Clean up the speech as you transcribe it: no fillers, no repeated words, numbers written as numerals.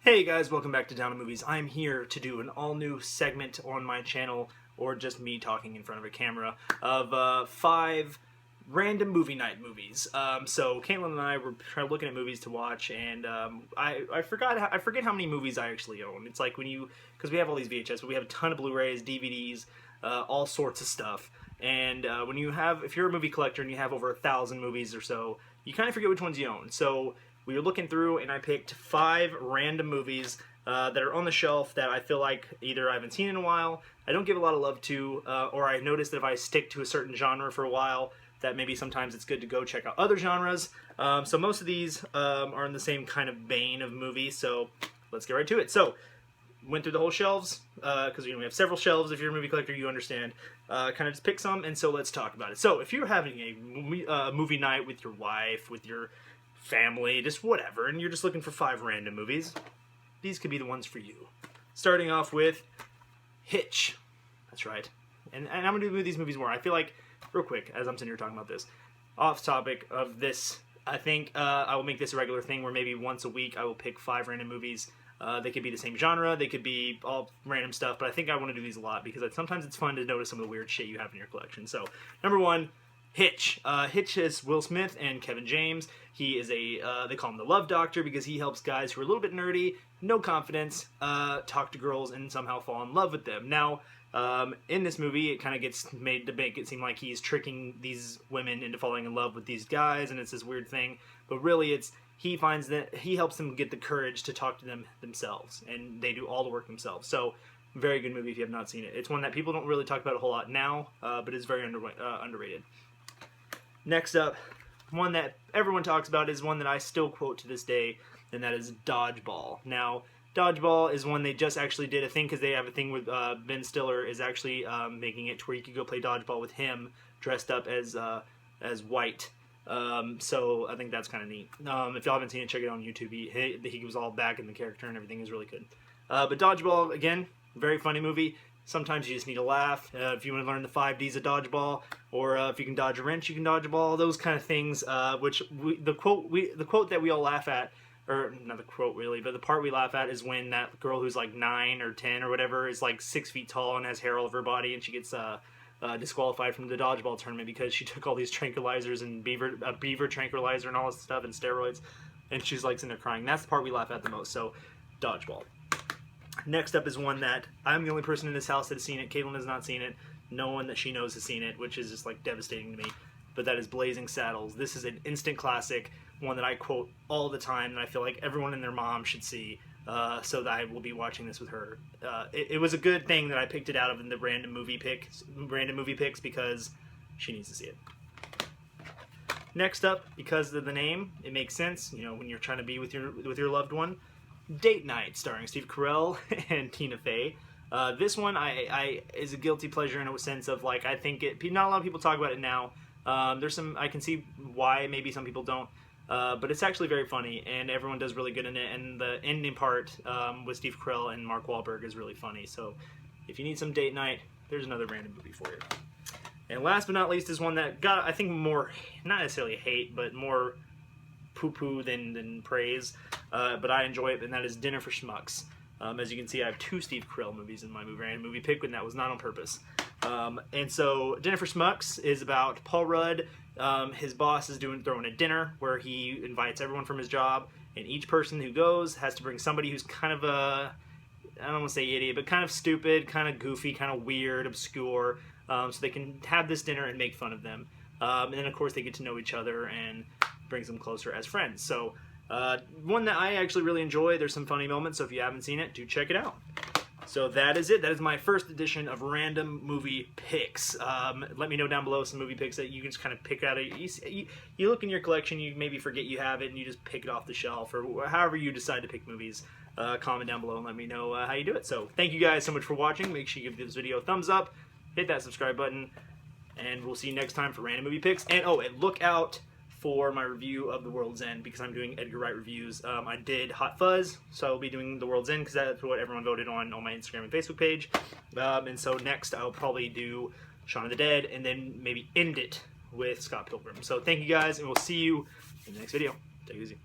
Hey guys, welcome back to Down to Movies. I'm here to do an all-new segment on my channel, or just me talking in front of a camera, of 5 random movie night movies. So Caitlin and I were looking at movies to watch, and I forget how many movies I actually own. It's like because we have all these VHS, but we have a ton of Blu-rays, DVDs, all sorts of stuff. And if you're a movie collector and you have over 1,000 movies or so, you kind of forget which ones you own. So we were looking through, and I picked 5 random movies that are on the shelf that I feel like either I haven't seen in a while, I don't give a lot of love to, or I noticed that if I stick to a certain genre for a while, that maybe sometimes it's good to go check out other genres. So most of these are in the same kind of vein of movie, so let's get right to it. So, went through the whole shelves, because we have several shelves. If you're a movie collector, you understand. Kind of just pick some, and so let's talk about it. So, if you're having a movie night with your wife, with your family, just whatever, and you're just looking for 5 random movies, these could be the ones for you. Starting off with Hitch. That's right. And I'm going to do these movies more. I feel like, real quick, as I'm sitting here talking about this, off topic of this, I think I will make this a regular thing where maybe once a week I will pick 5 random movies. They could be the same genre, they could be all random stuff, but I think I want to do these a lot because sometimes it's fun to notice some of the weird shit you have in your collection. So, number 1, Hitch. Hitch is Will Smith and Kevin James. He is they call him the love doctor because he helps guys who are a little bit nerdy, no confidence, talk to girls and somehow fall in love with them. Now, in this movie, it kind of gets made to make it seem like he's tricking these women into falling in love with these guys, and it's this weird thing, but really he finds that he helps them get the courage to talk to them themselves, and they do all the work themselves. So, very good movie if you have not seen it. It's one that people don't really talk about a whole lot now, but it's very underrated. Next up, one that everyone talks about is one that I still quote to this day, and that is Dodgeball. Now, Dodgeball is one they just actually did a thing because they have a thing with Ben Stiller is actually making it to where you could go play dodgeball with him dressed up as white. So I think that's kind of neat. If y'all haven't seen it, check it out on YouTube. He was all back in the character and everything is really good. But Dodgeball, again, very funny movie. Sometimes you just need a laugh. If you want to learn the 5 Ds of dodgeball, or if you can dodge a wrench, you can dodge a ball. Those kind of things. The quote that we all laugh at, or not the quote really, but the part we laugh at is when that girl who's like 9 or 10 or whatever is like 6 feet tall and has hair all over her body, and she gets disqualified from the dodgeball tournament because she took all these tranquilizers and beaver tranquilizer and all this stuff and steroids, and she's like sitting there crying. That's the part we laugh at the most. So, Dodgeball. Next up is one that I'm the only person in this house that has seen it. Caitlin has not seen it. No one that she knows has seen it, which is just like devastating to me. But that is Blazing Saddles. This is an instant classic, one that I quote all the time, and I feel like everyone and their mom should see. So that I will be watching this with her. It was a good thing that I picked it out of in the random movie picks because she needs to see it. Next up, because of the name, it makes sense. You know, when you're trying to be with your loved one. Date Night, starring Steve Carell and Tina Fey. This one is a guilty pleasure in a sense of like I think not a lot of people talk about it now. I can see why maybe some people don't, but it's actually very funny and everyone does really good in it. And the ending part with Steve Carell and Mark Wahlberg is really funny. So if you need some date night, there's another random movie for you. And last but not least is one that got I think more not necessarily hate but more poo-poo than praise, but I enjoy it, and that is Dinner for Schmucks. As you can see, I have 2 Steve Carell movies in my movie pick, and that was not on purpose. And so, Dinner for Schmucks is about Paul Rudd. His boss is throwing a dinner where he invites everyone from his job, and each person who goes has to bring somebody who's kind of I don't want to say idiot, but kind of stupid, kind of goofy, kind of weird, obscure, so they can have this dinner and make fun of them. And then, of course, they get to know each other and brings them closer as friends. So, one that I actually really enjoy. There's some funny moments, so if you haven't seen it, do check it out. So that is it. That is my first edition of random movie picks. Let me know down below some movie picks that you can just kind of pick out. You look in your collection, you maybe forget you have it, and you just pick it off the shelf, or however you decide to pick movies. Comment down below and let me know how you do it. So thank you guys so much for watching. Make sure you give this video a thumbs up, hit that subscribe button, and we'll see you next time for random movie picks. And look out for my review of The World's End because I'm doing Edgar Wright reviews. I did Hot Fuzz, so I'll be doing The World's End because that's what everyone voted on my Instagram and Facebook page. And so next I'll probably do Shaun of the Dead and then maybe end it with Scott Pilgrim. So thank you guys, and we'll see you in the next video. Take it easy.